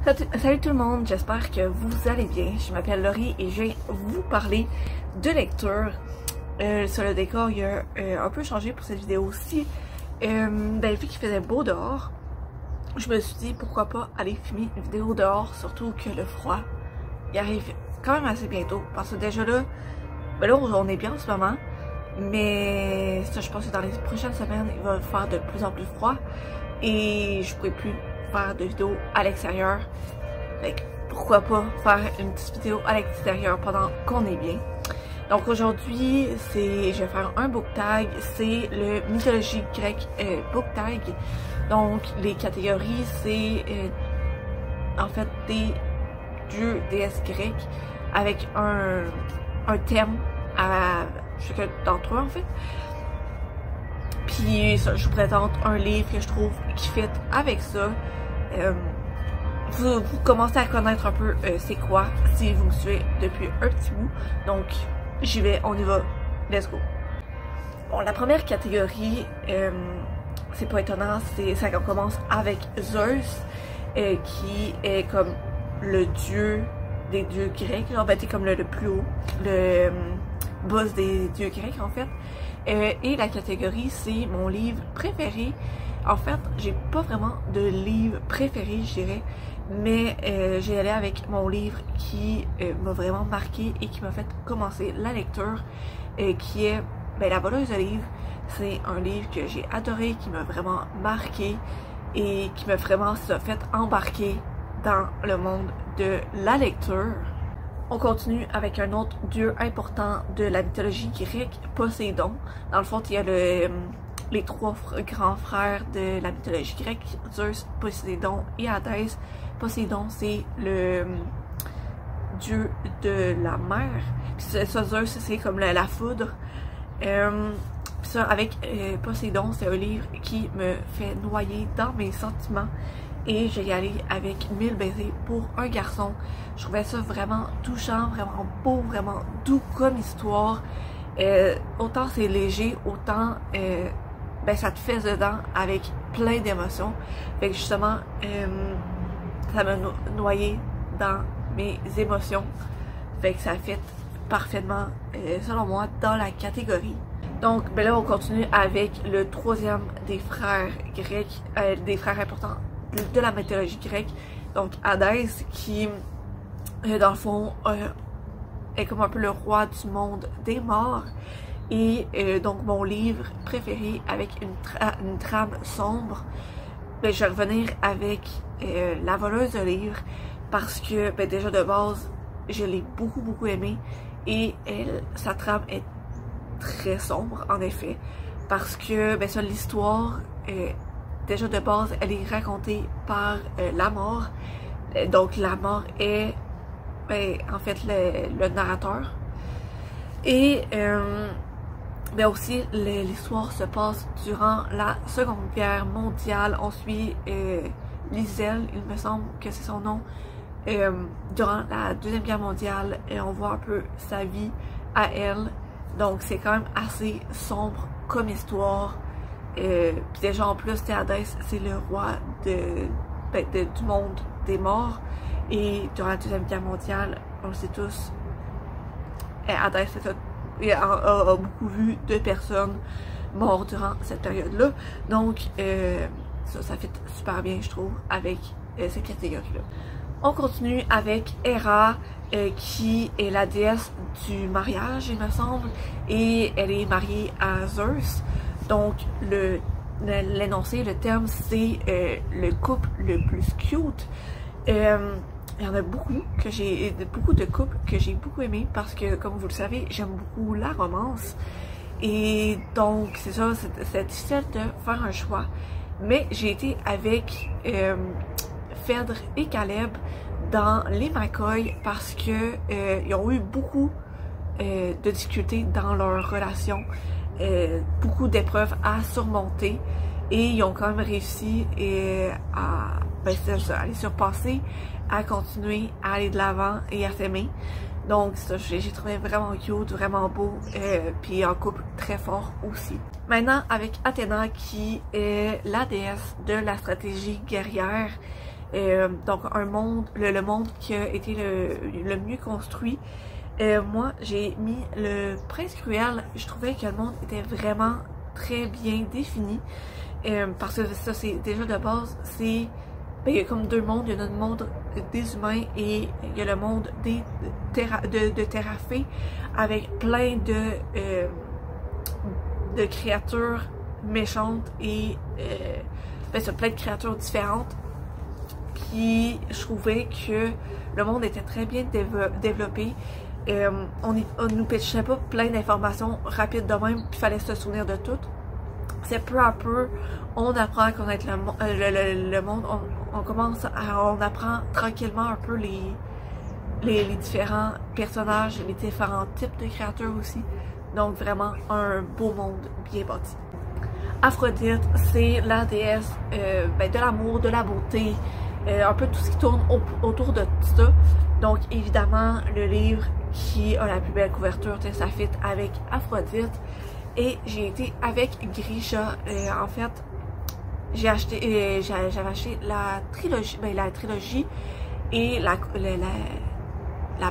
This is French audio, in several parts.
Salut tout le monde, j'espère que vous allez bien. Je m'appelle Laurie et je viens vous parler de lecture. Sur le décor, il a un peu changé pour cette vidéo-ci. Vu qu'il faisait beau dehors, je me suis dit pourquoi pas aller filmer une vidéo dehors, surtout que le froid il arrive quand même assez bientôt. Parce que déjà là, on est bien en ce moment, mais ça, je pense que dans les prochaines semaines, il va faire de plus en plus froid et je pourrai plus faire de vidéos à l'extérieur. Pourquoi pas faire une petite vidéo à l'extérieur pendant qu'on est bien. Donc aujourd'hui, je vais faire un book tag, c'est le mythologie grecque book tag. Donc les catégories, c'est en fait des dieux, déesses grecques avec un thème à chacun d'entre eux en fait. Puis ça, je vous présente un livre que je trouve qui fit avec ça. Vous commencez à connaître un peu c'est quoi si vous me suivez depuis un petit bout. Donc j'y vais, on y va, let's go. Bon, la première catégorie, c'est pas étonnant, ça commence avec Zeus, qui est comme le dieu des dieux grecs, genre t'es comme le plus haut, le boss des dieux grecs en fait. Et la catégorie, c'est mon livre préféré. En fait, j'ai pas vraiment de livre préféré, je dirais, mais j'ai allé avec mon livre qui m'a vraiment marqué et qui m'a fait commencer la lecture, qui est La voleuse de livres. C'est un livre que j'ai adoré, qui m'a vraiment marqué et qui m'a vraiment fait embarquer dans le monde de la lecture. On continue avec un autre dieu important de la mythologie grecque, Poséidon. Dans le fond, il y a les trois grands frères de la mythologie grecque, Zeus, Poséidon et Hadès. Poséidon, c'est le dieu de la mer. Puis ça, Zeus, c'est comme la foudre. Ça, avec Poséidon, c'est un livre qui me fait noyer dans mes sentiments. Et j'ai y allé avec 1000 baisers pour un garçon. Je trouvais ça vraiment touchant, vraiment beau, vraiment doux comme histoire. Autant c'est léger, autant ça te fait dedans avec plein d'émotions. Fait que justement, ça m'a noyé dans mes émotions. Fait que ça fit parfaitement, selon moi, dans la catégorie. Donc, là, on continue avec le troisième des frères grecs, des frères importants de la mythologie grecque, donc Hadès, qui dans le fond est comme un peu le roi du monde des morts. Et donc mon livre préféré avec une trame sombre, je vais revenir avec La voleuse de livres, parce que déjà de base je l'ai beaucoup aimé et sa trame est très sombre en effet, parce que ça, l'histoire déjà de base, elle est racontée par la mort. Donc la mort est en fait le narrateur. Et aussi l'histoire se passe durant la Seconde Guerre mondiale. On suit Liselle, il me semble que c'est son nom, durant la Deuxième Guerre mondiale, et on voit un peu sa vie à elle. Donc c'est quand même assez sombre comme histoire. Puis déjà en plus, Hadès, c'est le roi du monde des morts. Et durant la Deuxième Guerre mondiale, on le sait tous, Hadès a beaucoup vu de personnes mortes durant cette période-là. Donc ça fait super bien, je trouve, avec cette catégorie-là. On continue avec Héra, qui est la déesse du mariage, il me semble, et elle est mariée à Zeus. Donc l'énoncé, le terme, c'est le couple le plus cute. Il y en a beaucoup de couples que j'ai beaucoup aimé, parce que comme vous le savez, j'aime beaucoup la romance. Et donc c'est ça, c'est difficile de faire un choix. Mais j'ai été avec Phèdre et Caleb dans les McCoy, parce que ils ont eu beaucoup de difficultés dans leur relation. Beaucoup d'épreuves à surmonter, et ils ont quand même réussi à les surpasser, à continuer à aller de l'avant et à s'aimer. Donc ça, j'ai trouvé vraiment cute, vraiment beau, puis un couple très fort aussi. Maintenant avec Athéna, qui est la déesse de la stratégie guerrière, Donc un monde, le monde qui a été le mieux construit. Moi, j'ai mis le Prince Cruel. Je trouvais que le monde était vraiment très bien défini. Parce que ça, c'est déjà de base, c'est... Ben, il y a comme deux mondes. Il y a notre monde des humains et il y a le monde de Terrafé avec plein de créatures méchantes et ben, c'est plein de créatures différentes. Puis je trouvais que le monde était très bien développé. On nous pitchait pas plein d'informations rapides de même, puis il fallait se souvenir de tout. C'est peu à peu, on apprend à connaître le monde, on apprend tranquillement un peu les différents personnages, les différents types de créatures aussi. Donc vraiment un beau monde bien bâti. Aphrodite, c'est la déesse ben, de l'amour, de la beauté, un peu tout ce qui tourne autour de ça. Donc évidemment, le livre qui a la plus belle couverture, ça fit avec Aphrodite. Et j'ai été avec Grisha. En fait, j'avais acheté la trilogie, et la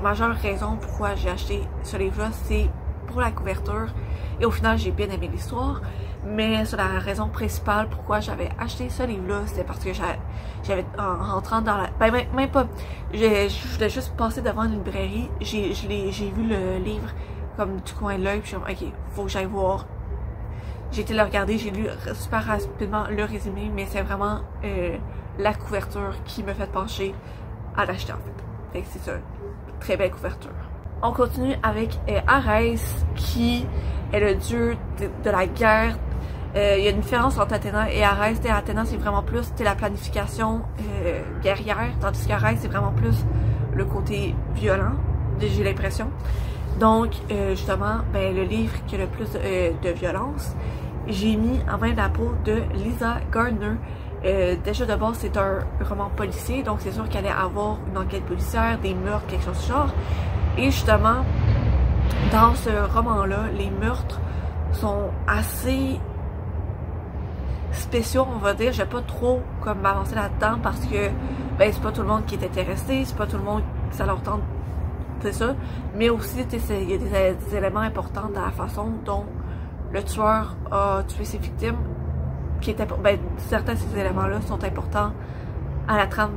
majeure raison pourquoi j'ai acheté ce livre-là, c'est pour la couverture. Et au final, j'ai bien aimé l'histoire. Mais c'est la raison principale pourquoi j'avais acheté ce livre-là, c'était parce que j'avais en rentrant dans la... Ben même pas, je voulais juste passer devant une librairie, j'ai vu le livre comme du coin de l'œil, puis je me suis dit, ok, faut que j'aille voir. J'ai été le regarder, j'ai lu super rapidement le résumé, mais c'est vraiment la couverture qui me fait pencher à l'acheter en fait. Fait que c'est ça, très belle couverture. On continue avec Arès, qui est le dieu de la guerre. Il y a une différence entre Athéna et Arès. Athéna, c'est vraiment plus la planification guerrière, tandis qu'Arès, c'est vraiment plus le côté violent, j'ai l'impression. Donc, justement, ben, le livre qui a le plus de violence, j'ai mis en main la peau de Lisa Gardner. Déjà de base, c'est un roman policier, donc c'est sûr qu'elle allait avoir une enquête policière, des meurtres, quelque chose du genre. Et justement, dans ce roman-là, les meurtres sont assez spéciaux, on va dire. Je vais pas trop comme m'avancer là-dedans parce que ben, c'est pas tout le monde qui est intéressé, c'est pas tout le monde qui ça leur tente. C'est ça, mais aussi il y a des éléments importants dans la façon dont le tueur a tué ses victimes, qui étaient, ben, certains de ces éléments-là sont importants à la trame,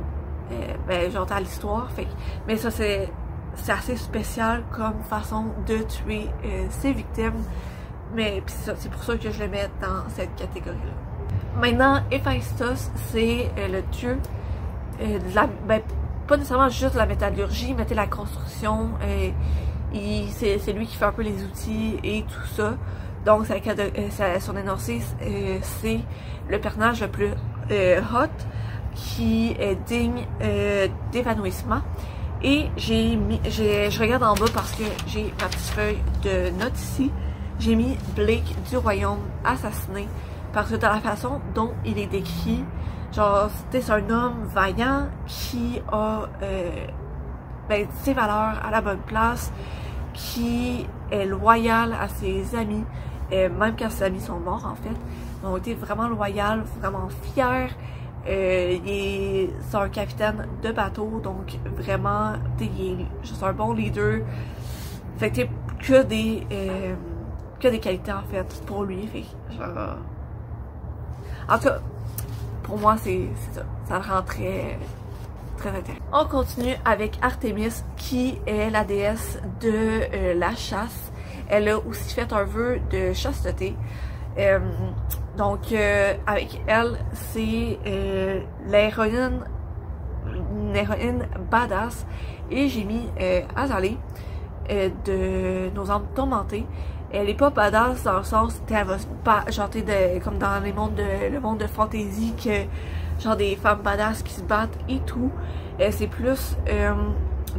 ben, genre à l'histoire, mais ça c'est assez spécial comme façon de tuer ses victimes, mais c'est pour ça que je le mets dans cette catégorie-là. Maintenant, Héphaïstos, c'est le dieu de la... Ben, pas nécessairement juste la métallurgie, mais la construction, c'est lui qui fait un peu les outils et tout ça. Donc son énoncé, c'est le personnage le plus hot, qui est digne d'évanouissement. Et je regarde en bas parce que j'ai ma petite feuille de notes ici, j'ai mis Blake du royaume assassiné, parce que dans la façon dont il est décrit, genre, c'est un homme vaillant qui a ben, ses valeurs à la bonne place, qui est loyal à ses amis, même quand ses amis sont morts en fait. Ils ont été vraiment loyaux, vraiment fiers. C'est un capitaine de bateau, donc vraiment, il est juste un bon leader. Fait que que des qualités en fait pour lui. Fait genre... En tout cas, pour moi, c'est ça. Ça le rend très intéressant. On continue avec Artémis, qui est la déesse de la chasse. Elle a aussi fait un vœu de chasteté. Donc, avec elle, c'est une héroïne badass. Et j'ai mis Azalée de Nos âmes tourmentées. Elle est pas badass dans le sens où elle va pas chanter comme dans le monde de fantasy, que genre des femmes badass qui se battent et tout. C'est plus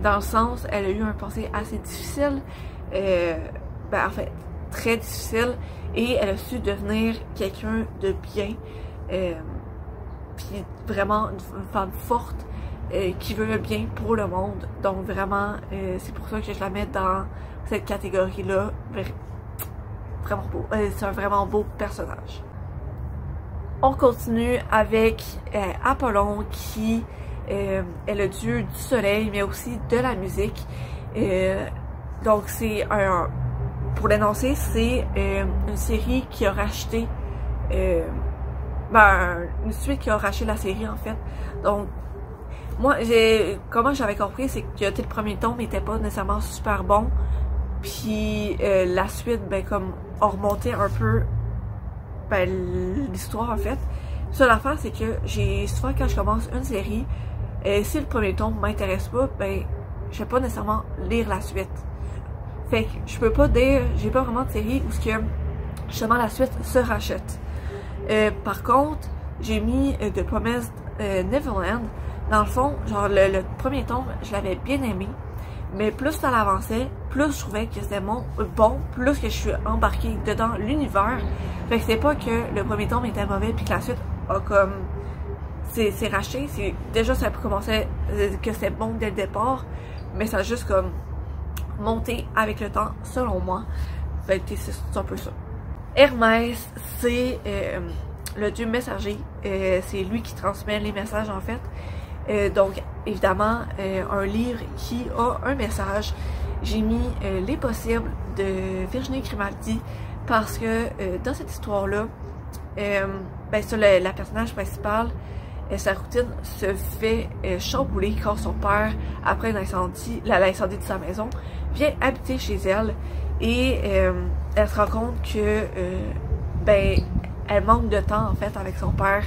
dans le sens, elle a eu un passé assez difficile, ben en fait très difficile, et elle a su devenir quelqu'un de bien, puis vraiment une femme forte qui veut le bien pour le monde. Donc vraiment, c'est pour ça que je la mets dans cette catégorie-là. Vraiment beau. C'est un vraiment beau personnage. On continue avec Apollon, qui est le dieu du soleil, mais aussi de la musique. Donc c'est pour l'énoncer, c'est une série qui a racheté, une suite qui a racheté la série en fait. Donc moi, comment j'avais compris, c'est que le premier tome n'était pas nécessairement super bon, puis la suite, comme a remonté un peu l'histoire en fait. Ça, l'affaire, c'est que souvent quand je commence une série, si le premier tome m'intéresse pas, je vais pas nécessairement lire la suite. Fait que je peux pas dire, j'ai pas vraiment de série où justement la suite se rachète. Par contre, j'ai mis The Promised Neverland. Dans le fond, genre le premier tome, je l'avais bien aimé, mais plus ça l'avançait, plus je trouvais que c'était bon, plus que je suis embarquée dedans l'univers. Fait que c'est pas que le premier tome était mauvais puis que la suite a comme c'est racheté, déjà ça commençait que c'était bon dès le départ, mais ça a juste comme monté avec le temps selon moi. Fait que c'est un peu ça. Hermès, c'est le dieu messager, c'est lui qui transmet les messages en fait. Donc évidemment un livre qui a un message. J'ai mis Les Possibles de Virginie Grimaldi parce que dans cette histoire là la personnage principale, sa routine se fait chambouler quand son père, après l'incendie de sa maison, vient habiter chez elle et elle se rend compte que elle manque de temps en fait avec son père.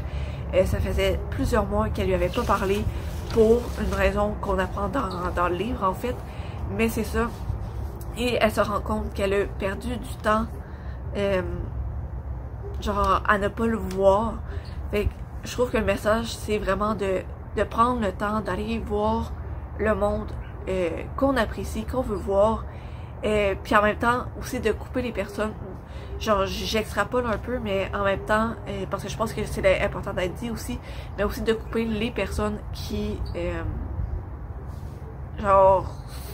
Ça faisait plusieurs mois qu'elle lui avait pas parlé pour une raison qu'on apprend dans le livre en fait, mais c'est ça. Et elle se rend compte qu'elle a perdu du temps genre à ne pas le voir. Fait que je trouve que le message c'est vraiment de prendre le temps d'aller voir le monde qu'on apprécie, qu'on veut voir, puis en même temps aussi de couper les personnes. Genre j'extrapole un peu, mais en même temps parce que je pense que c'est important d'être dit aussi, mais aussi de couper les personnes qui genre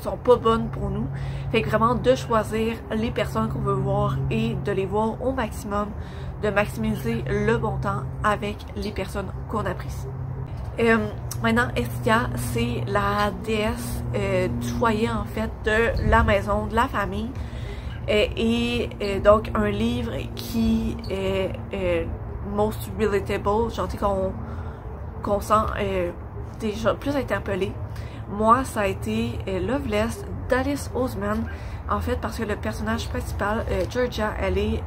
sont pas bonnes pour nous. Fait que vraiment de choisir les personnes qu'on veut voir et de les voir au maximum, de maximiser le bon temps avec les personnes qu'on apprécie. Maintenant, Hestia, c'est la déesse du foyer en fait, de la maison, de la famille. Et donc un livre qui est most relatable, genre qu'on sent déjà plus interpellé. Moi, ça a été Loveless d'Alice Oseman, en fait parce que le personnage principal, Georgia, elle est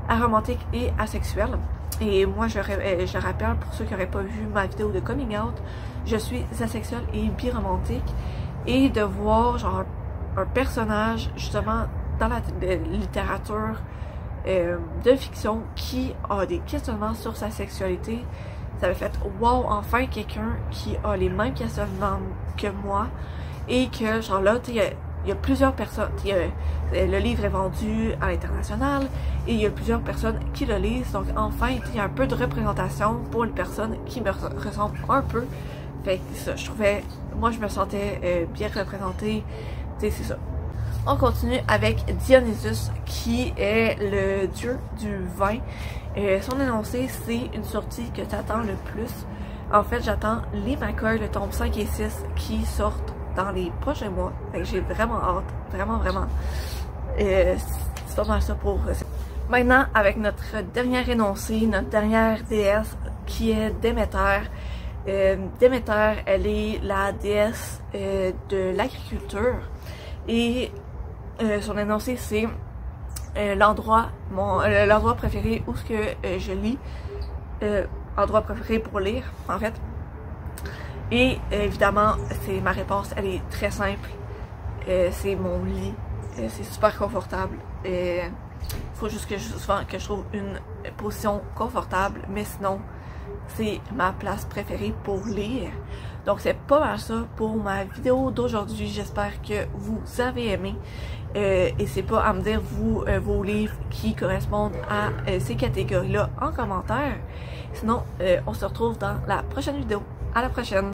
aromantique et asexuelle. Et moi, je rappelle, pour ceux qui n'auraient pas vu ma vidéo de coming out, je suis asexuelle et biromantique. Et de voir genre un personnage, justement, dans la littérature de fiction qui a des questionnements sur sa sexualité, ça m'a fait wow, enfin quelqu'un qui a les mêmes questionnements que moi et que genre là, tu sais, il y a plusieurs personnes, le livre est vendu à l'international et il y a plusieurs personnes qui le lisent, donc enfin il y a un peu de représentation pour une personne qui me ressemble un peu. Fait que ça, je trouvais, moi je me sentais bien représentée, tu sais, c'est ça. On continue avec Dionysus qui est le dieu du vin. Son énoncé, c'est une sortie que tu attends le plus. En fait, j'attends les McCoy, le tome 5 et 6 qui sortent dans les prochains mois. J'ai vraiment hâte, vraiment. C'est pas mal ça pour... Maintenant, avec notre dernier énoncé, notre dernière déesse qui est Déméter. Déméter, elle est la déesse de l'agriculture. Et son énoncé, c'est l'endroit préféré où ce que je lis, endroit préféré pour lire en fait. Et évidemment, c'est ma réponse, elle est très simple. C'est mon lit, c'est super confortable. Faut juste que je trouve une position confortable, mais sinon c'est ma place préférée pour lire. Donc c'est pas mal ça pour ma vidéo d'aujourd'hui. J'espère que vous avez aimé. N'hésitez pas à me dire vos livres qui correspondent à ces catégories-là en commentaire. Sinon, on se retrouve dans la prochaine vidéo. À la prochaine!